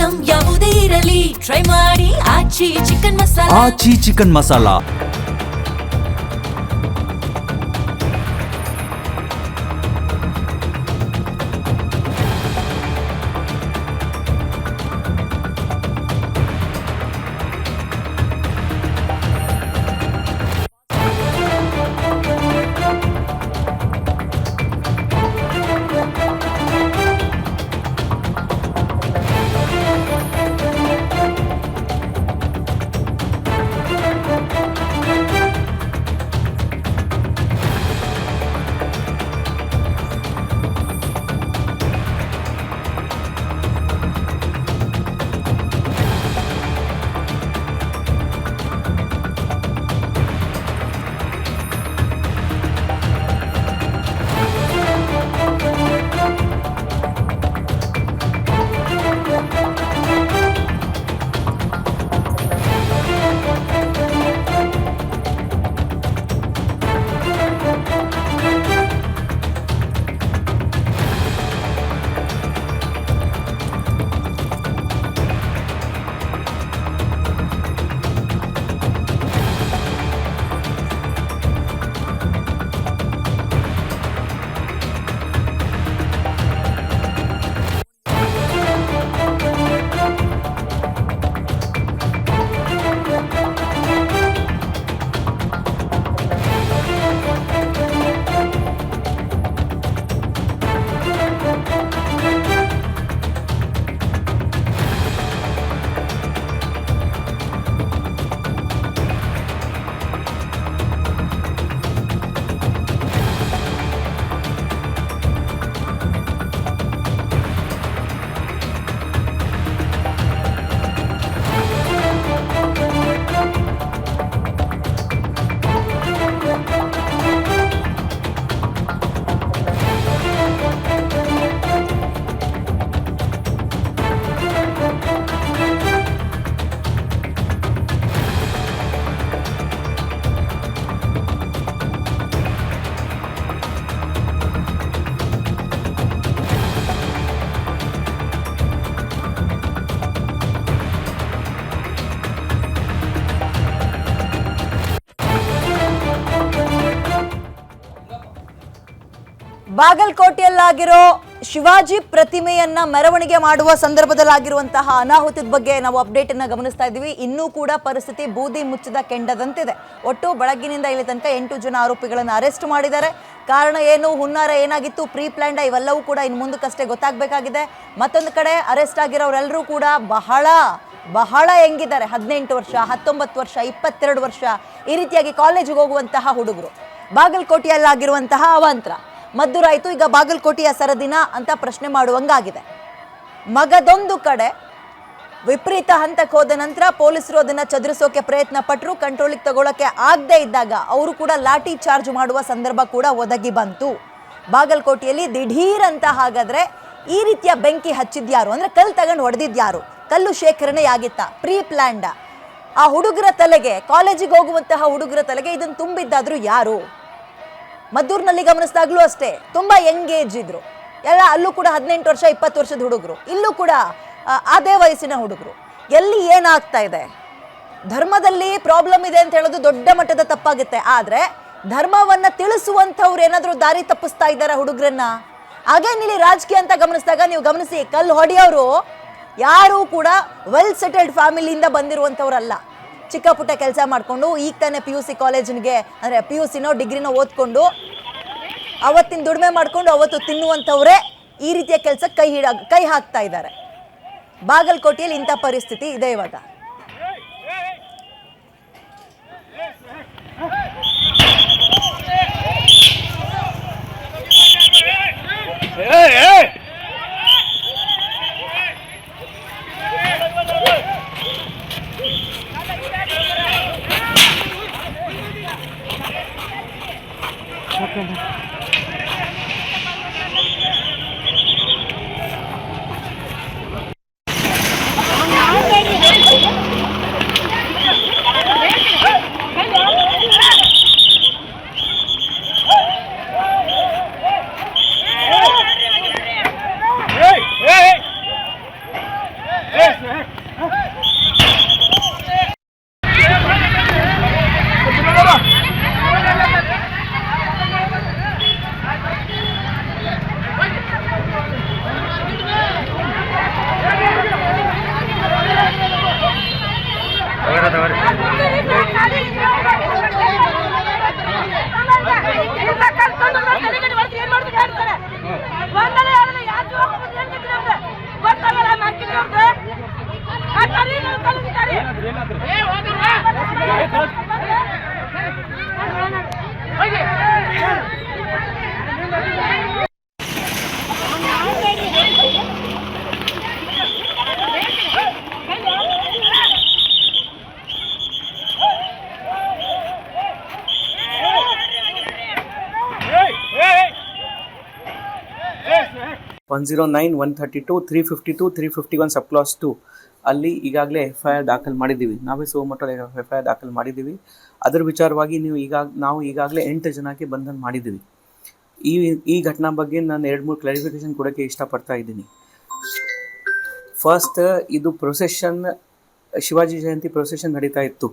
Item ಯಾವುದೇ ಇರಲಿ try ಮಾಡಿ ಆಚಿ ಚಿಕನ್ ಮಸಾಲಾ. ಆಚಿ ಚಿಕನ್ ಮಸಾಲಾ. ಬಾಗಲಕೋಟೆಯಲ್ಲಾಗಿರೋ ಶಿವಾಜಿ ಪ್ರತಿಮೆಯನ್ನ ಮೆರವಣಿಗೆ ಮಾಡುವ ಸಂದರ್ಭದಲ್ಲಾಗಿರುವಂತಹ ಅನಾಹುತದ ಬಗ್ಗೆ ನಾವು ಅಪ್ಡೇಟ್ ಅನ್ನ ಗಮನಿಸ್ತಾ ಇದ್ದೀವಿ. ಇನ್ನೂ ಕೂಡ ಪರಿಸ್ಥಿತಿ ಬೂದಿ ಮುಚ್ಚಿದ ಕೆಂಡದಂತಿದೆ. ಒಟ್ಟು ಬೆಳಗ್ಗಿನಿಂದ ಇಲ್ಲಿ ತನಕ 8 ಜನ ಆರೋಪಿಗಳನ್ನು ಅರೆಸ್ಟ್ ಮಾಡಿದ್ದಾರೆ. ಕಾರಣ ಏನು, ಹುನ್ನಾರ ಏನಾಗಿತ್ತು, ಪ್ರೀ ಪ್ಲಾನ್ಡ್ ಇವೆಲ್ಲವೂ ಕೂಡ ಇನ್ನು ಮುಂದಕ್ಕಷ್ಟೇ ಗೊತ್ತಾಗಬೇಕಾಗಿದೆ. ಮತ್ತೊಂದು ಕಡೆ ಅರೆಸ್ಟ್ ಆಗಿರೋರೆಲ್ಲರೂ ಕೂಡ ಬಹಳ ಹೆಂಗಿದ್ದಾರೆ, 18 ವರ್ಷ, 19 ವರ್ಷ, 22 ವರ್ಷ ಈ ರೀತಿಯಾಗಿ ಕಾಲೇಜಿಗೆ ಹೋಗುವಂತಹ ಹುಡುಗರು. ಬಾಗಲಕೋಟೆಯಲ್ಲಾಗಿರುವಂತಹ ಅವಾಂತರ ಮದ್ದೂರಾಯಿತು. ಈಗ ಬಾಗಲಕೋಟೆಯ ಸರದಿನ ಅಂತ ಪ್ರಶ್ನೆ ಮಾಡುವಂಗಾಗಿದೆ. ಮಗದೊಂದು ಕಡೆ ವಿಪರೀತ ಹಂತಕ್ಕೆ ಹೋದ ನಂತರ ಪೊಲೀಸರು ಅದನ್ನ ಚದುರಿಸೋಕೆ ಪ್ರಯತ್ನ ಪಟ್ಟರು. ಕಂಟ್ರೋಲಿಗೆ ತಗೊಳ್ಳೋಕೆ ಆಗದೆ ಇದ್ದಾಗ ಅವರು ಕೂಡ ಲಾಠಿ ಚಾರ್ಜ್ ಮಾಡುವ ಸಂದರ್ಭ ಕೂಡ ಒದಗಿ ಬಂತು. ಬಾಗಲಕೋಟೆಯಲ್ಲಿ ದಿಢೀರ್ ಅಂತ ಹಾಗಾದ್ರೆ ಈ ರೀತಿಯ ಬೆಂಕಿ ಹಚ್ಚಿದ್ಯಾರು, ಅಂದ್ರೆ ಕಲ್ಲು ತಗೊಂಡು ಹೊಡೆದಿದ್ಯಾರು, ಕಲ್ಲು ಶೇಖರಣೆ ಆಗಿತ್ತ, ಪ್ರೀ ಪ್ಲಾನ್ಡ? ಆ ಹುಡುಗರ ತಲೆಗೆ, ಕಾಲೇಜಿಗೆ ಹೋಗುವಂತಹ ಹುಡುಗರ ತಲೆಗೆ ಇದನ್ನು ತುಂಬಿದ್ದಾದ್ರು ಯಾರು? ಮದ್ದೂರಿನಲ್ಲಿ ಗಮನಿಸಿದಾಗ್ಲೂ ಅಷ್ಟೇ ತುಂಬಾ ಯಂಗ್ ಏಜ್ ಇದ್ರು ಎಲ್ಲ. ಅಲ್ಲೂ ಕೂಡ 18 ವರ್ಷ 20 ವರ್ಷದ ಹುಡುಗರು, ಇಲ್ಲೂ ಕೂಡ ಅದೇ ವಯಸ್ಸಿನ ಹುಡುಗರು. ಎಲ್ಲಿ ಏನಾಗ್ತಾ ಇದೆ? ಧರ್ಮದಲ್ಲಿ ಪ್ರಾಬ್ಲಮ್ ಇದೆ ಅಂತ ಹೇಳೋದು ದೊಡ್ಡ ಮಟ್ಟದ ತಪ್ಪಾಗುತ್ತೆ. ಆದ್ರೆ ಧರ್ಮವನ್ನ ತಿಳಿಸುವಂಥವ್ರು ಏನಾದರೂ ದಾರಿ ತಪ್ಪಿಸ್ತಾ ಇದ್ದಾರೆ ಹುಡುಗರನ್ನ. ಹಾಗೇನಿಲ್ಲಿ ರಾಜಕೀಯ ಅಂತ ಗಮನಿಸಿದಾಗ ನೀವು ಗಮನಿಸಿ, ಕಲ್ಲು ಹೊಡೆಯೋರು ಯಾರು ಕೂಡ ವೆಲ್ ಸೆಟಲ್ಡ್ ಫ್ಯಾಮಿಲಿಯಿಂದ ಬಂದಿರುವಂಥವ್ರಲ್ಲ. ಚಿಕ್ಕ ಪುಟ್ಟ ಕೆಲಸ ಮಾಡಿಕೊಂಡು ಈಗ ತಾನೇ PUC ಕಾಲೇಜಿಗೆ ಅಂದರೆ PUCನೋ ಡಿಗ್ರಿನೋ ಓದ್ಕೊಂಡು ಅವತ್ತಿನ ದುಡಿಮೆ ಮಾಡಿಕೊಂಡು ಅವತ್ತು ತಿನ್ನುವಂಥವ್ರೆ ಈ ರೀತಿಯ ಕೆಲಸಕ್ಕೆ ಕೈ ಹಾಕ್ತಾ ಇದ್ದಾರೆ. ಬಾಗಲಕೋಟೆಯಲ್ಲಿ ಇಂಥ ಪರಿಸ್ಥಿತಿ ಇದೆ ಇವಾಗ. 109, 132, 352, 351 ಸಬ್ ಕ್ಲಾಸ್ 2 ಅಲ್ಲಿ ಈಗಾಗಲೇ FIR ದಾಖಲು ಮಾಡಿದ್ದೀವಿ. ನಾವೇ ಸೋಮಟಲ್ಲಿ FIR ದಾಖಲು ಮಾಡಿದ್ದೀವಿ. ಅದರ ವಿಚಾರವಾಗಿ ನಾವು ಈಗಾಗಲೇ 8 ಜನಕ್ಕೆ ಬಂಧನ ಮಾಡಿದ್ದೀವಿ. ಈ ಘಟನಾ ಬಗ್ಗೆ ನಾನು 2-3 ಕ್ಲಾರಿಫಿಕೇಶನ್ ಕೊಡೋಕ್ಕೆ ಇಷ್ಟಪಡ್ತಾ ಇದ್ದೀನಿ. ಫಸ್ಟ್, ಇದು ಪ್ರೊಸೆಷನ್ ಶಿವಾಜಿ ಜಯಂತಿ ಪ್ರೊಸೆಷನ್ ನಡೀತಾ ಇತ್ತು.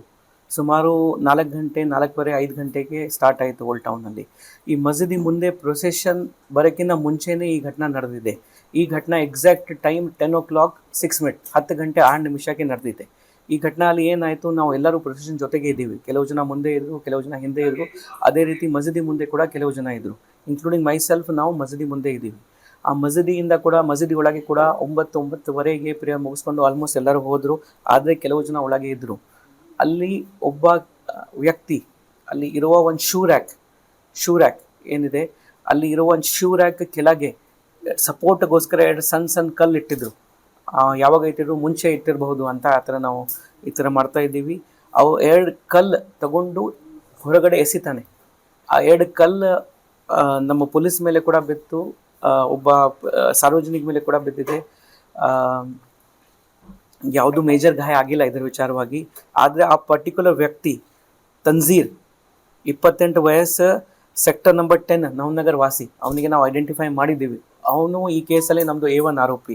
ಸುಮಾರು 4 ಗಂಟೆ 4:15 ಗಂಟೆಗೆ ಸ್ಟಾರ್ಟ್ ಆಯಿತು ಓಲ್ಡ್ ಟೌನಲ್ಲಿ. ಈ ಮಸೀದಿ ಮುಂದೆ ಪ್ರೊಸೆಷನ್ ಬರೋಕ್ಕಿಂತ ಮುಂಚೆನೇ ಈ ಘಟನೆ ನಡೆದಿದೆ. ಈ ಘಟನೆ ಎಕ್ಸಾಕ್ಟ್ ಟೈಮ್ 10 o'clock 6 minutes 10 ಗಂಟೆ 6 ನಿಮಿಷಕ್ಕೆ ನಡೆದಿದೆ. ಈ ಘಟನೆಯಲ್ಲಿ ಏನಾಯಿತು, ನಾವು ಎಲ್ಲರೂ ಪ್ರೊಸೆಷನ್ ಜೊತೆಗೆ ಇದ್ದೀವಿ. ಕೆಲವು ಜನ ಮುಂದೆ ಇದ್ದರು, ಕೆಲವು ಜನ ಹಿಂದೆ ಇದ್ದರು. ಅದೇ ರೀತಿ ಮಸೀದಿ ಮುಂದೆ ಕೂಡ ಕೆಲವು ಜನ ಇದ್ದರು, ಇನ್ಕ್ಲೂಡಿಂಗ್ ಮೈಸೆಲ್ಫ್. ನಾವು ಮಸೀದಿ ಮುಂದೆ ಇದ್ದೀವಿ. ಆ ಮಸೀದಿ ಒಳಗೆ ಕೂಡ 9:09ವರೆಗೆ ಪ್ರೇಯರ್ ಮುಗಿಸ್ಕೊಂಡು ಆಲ್ಮೋಸ್ಟ್ ಎಲ್ಲರೂ ಹೋದರು. ಆದರೆ ಕೆಲವು ಜನ ಒಳಗೆ ಇದ್ದರು. ಅಲ್ಲಿ ಒಬ್ಬ ವ್ಯಕ್ತಿ, ಅಲ್ಲಿ ಇರುವ ಒಂದು ಶೂ ರ್ಯಾಕ್ ಏನಿದೆ, ಅಲ್ಲಿ ಇರುವ ಒಂದು ಶೂ ರ್ಯಾಕ್ ಕೆಳಗೆ ಸಪೋರ್ಟ್ಗೋಸ್ಕರ 2 ಸಣ್ಣ ಕಲ್ಲು ಇಟ್ಟಿದ್ರು. ಯಾವಾಗ ಇಟ್ಟಿದ್ರು, ಮುಂಚೆ ಇಟ್ಟಿರಬಹುದು ಅಂತ ಆ ಥರ ನಾವು ಈ ಥರ ಮಾಡ್ತಾ ಇದ್ದೀವಿ. ಅವು 2 ಕಲ್ಲು ತಗೊಂಡು ಹೊರಗಡೆ ಎಸಿತಾನೆ. ಆ 2 ಕಲ್ಲು ನಮ್ಮ ಪೊಲೀಸ್ ಮೇಲೆ ಕೂಡ ಬಿತ್ತು, ಒಬ್ಬ ಸಾರ್ವಜನಿಕ ಮೇಲೆ ಕೂಡ ಬಿದ್ದಿದೆ. ಯಾವುದು ಮೇಜರ್ ಗಾಯ ಆಗಿಲ್ಲ ಇದರ ವಿಚಾರವಾಗಿ. ಆದರೆ ಆ ಪರ್ಟಿಕ್ಯುಲರ್ ವ್ಯಕ್ತಿ ತನ್ಜೀರ್, 28 ವಯಸ್ಸು, ಸೆಕ್ಟರ್ ನಂಬರ್ 10 ನವನಗರ್ ವಾಸಿ. ಅವನಿಗೆ ನಾವು ಐಡೆಂಟಿಫೈ ಮಾಡಿದ್ದೀವಿ. ಅವನು ಈ ಕೇಸಲ್ಲಿ ನಮ್ಮದು A1 ಆರೋಪಿ.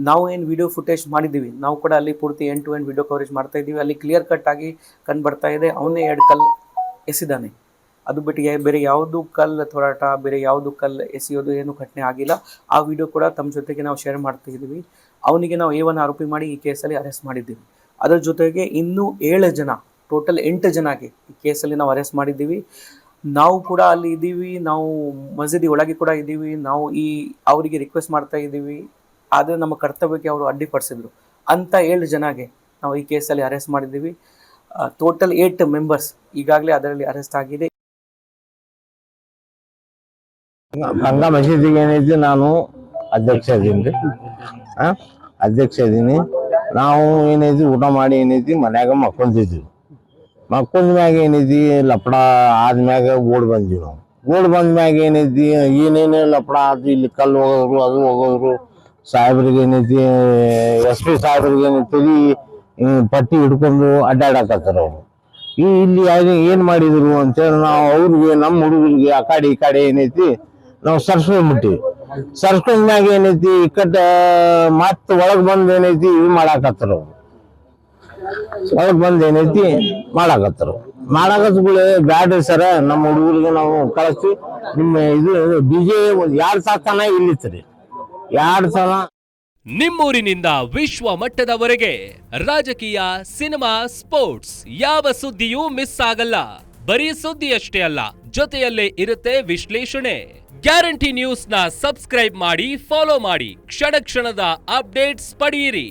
ನಾವು ಏನು ವಿಡಿಯೋ ಫುಟೇಜ್ ಮಾಡಿದ್ದೀವಿ, ನಾವು ಕೂಡ ಅಲ್ಲಿ ಪೂರ್ತಿ end to end video coverage ಮಾಡ್ತಾ ಇದ್ದೀವಿ. ಅಲ್ಲಿ ಕ್ಲಿಯರ್ ಕಟ್ ಆಗಿ ಕಂಡು ಬರ್ತಾ ಇದೆ, ಅವನೇ 2 ಕಲ್ಲು ಎಸಿದಾನೆ. ಅದು ಬಿಟ್ಟು ಬೇರೆ ಯಾವುದು ಕಲ್ಲು ತೊರಾಟ, ಬೇರೆ ಯಾವುದು ಕಲ್ಲು ಎಸೆಯೋದು ಏನು ಘಟನೆ ಆಗಿಲ್ಲ. ಆ ವಿಡಿಯೋ ಕೂಡ ತಮ್ಮ ಜೊತೆಗೆ ನಾವು ಶೇರ್ ಮಾಡ್ತಾ ಇದ್ದೀವಿ. ಅವನಿಗೆ ನಾವು A1 ಆರೋಪಿ ಮಾಡಿ ಈ ಕೇಸಲ್ಲಿ ಅರೆಸ್ಟ್ ಮಾಡಿದ್ದೀವಿ. ಅದರ ಜೊತೆಗೆ ಇನ್ನೂ 7 ಜನ, ಟೋಟಲ್ 8 ಜನಕ್ಕೆ ಈ ಕೇಸಲ್ಲಿ ನಾವು ಅರೆಸ್ಟ್ ಮಾಡಿದ್ದೀವಿ. ನಾವು ಕೂಡ ಅಲ್ಲಿ ಇದ್ದೀವಿ, ನಾವು ಮಸೀದಿ ಒಳಗೆ ಕೂಡ ಇದ್ದೀವಿ. ನಾವು ಅವರಿಗೆ ರಿಕ್ವೆಸ್ಟ್ ಮಾಡ್ತಾ ಇದ್ದೀವಿ, ಆದರೆ ನಮ್ಮ ಕರ್ತವ್ಯಕ್ಕೆ ಅವರು ಅಡ್ಡಿಪಡಿಸಿದ್ರು ಅಂತ 7 ಜನಗೆ ನಾವು ಈ ಕೇಸಲ್ಲಿ ಅರೆಸ್ಟ್ ಮಾಡಿದ್ದೀವಿ. ಟೋಟಲ್ 8 ಮೆಂಬರ್ಸ್ ಈಗಾಗಲೇ ಅದರಲ್ಲಿ ಅರೆಸ್ಟ್ ಆಗಿದೆ. ಗಂಗಾ ಮಸೀದಿಗೆ ಏನೈತಿ, ನಾನು ಅಧ್ಯಕ್ಷ ಇದೀನಿ. ನಾವು ಏನೈತಿ ಊಟ ಮಾಡಿ ಏನೈತಿ ಮನ್ಯಾಗ ಮಕ್ಕೊಂದಿದ್ವಿ. ಮಕ್ಕೊಂದ ಮ್ಯಾಗ ಏನೈತಿ ಲಪಡ ಆದ್ಮ್ಯಾಗ ಓಡ್ ಬಂದ್ವಿ. ನಾವು ಓಡ್ ಬಂದ ಮ್ಯಾಗ ಏನೈತಿ ಏನೇನು ಲಪಡ ಆತು. ಇಲ್ಲಿ ಕಲ್ಲು ಹೋಗೋರು, ಅದು ಹೋಗೋರು. ಸಾಹೇಬ್ರಿಗೆ ಏನೈತಿ, SP ಸಾಹೇಬ್ರಿಗೆ ಏನೈತಿ ಪಟ್ಟಿ ಹಿಡ್ಕೊಂಡು ಅಡ್ಡಾಡಕತ್ತಾರ ಅವರು. ಇಲ್ಲಿ ಏನ್ ಮಾಡಿದ್ರು ಅಂತೇಳಿ ನಾವು ಅವ್ರಿಗೆ, ನಮ್ಮ ಹುಡುಗರಿಗೆ ಆ ಕಡೆ ಈ ಕಡೆ ಏನೈತಿ ನಾವು ಸರ್ಸ್ಕೊಂಡ್ಬಿಟ್ಟಿವಿ. ಸರ್ಸ್ಕೊಂಡ್ ಮ್ಯಾಗ ಏನೈತಿ ಇಕ್ಕಟ್ಟ ಮತ್ ಒಳಗ್ ಬಂದ್ ಏನೈತಿ ಇದು ಮಾಡಾಕತ್ತಾರ. ಅವ್ರು ಒಳಗ್ ಬಂದ್ ಏನೈತಿ ಮಾಡಾಕತ್ಗಳು ಬ್ಯಾಡ್ರಿ ಸರ, ನಮ್ಮ ಹುಡುಗರಿಗೆ ನಾವು ಕಳಿಸ್ತೀವಿ. ನಿಮ್ಮ ಇದು DJ 2 ಸಲ ಇಲ್ಲಿತ್ರಿ, 2 ಸಲ. ನಿಮ್ಮೂರಿನಿಂದ ವಿಶ್ವ ಮಟ್ಟದವರೆಗೆ ರಾಜಕೀಯ, ಸಿನಿಮಾ, ಸ್ಪೋರ್ಟ್ಸ್ ಯಾವ ಸುದ್ದಿಯೂ ಮಿಸ್ ಆಗಲ್ಲ. ಬರೀ ಸುದ್ದಿಯಷ್ಟೇ ಅಲ್ಲ, ಜೊತೆಯಲ್ಲೇ ಇರುತ್ತೆ ವಿಶ್ಲೇಷಣೆ. ಗ್ಯಾರಂಟಿ ನ್ಯೂಸ್ ನ ಸಬ್ಸ್ಕ್ರೈಬ್ ಮಾಡಿ, ಫಾಲೋ ಮಾಡಿ, ಕ್ಷಣ ಕ್ಷಣದ ಅಪ್ಡೇಟ್ಸ್ ಪಡೆಯಿರಿ.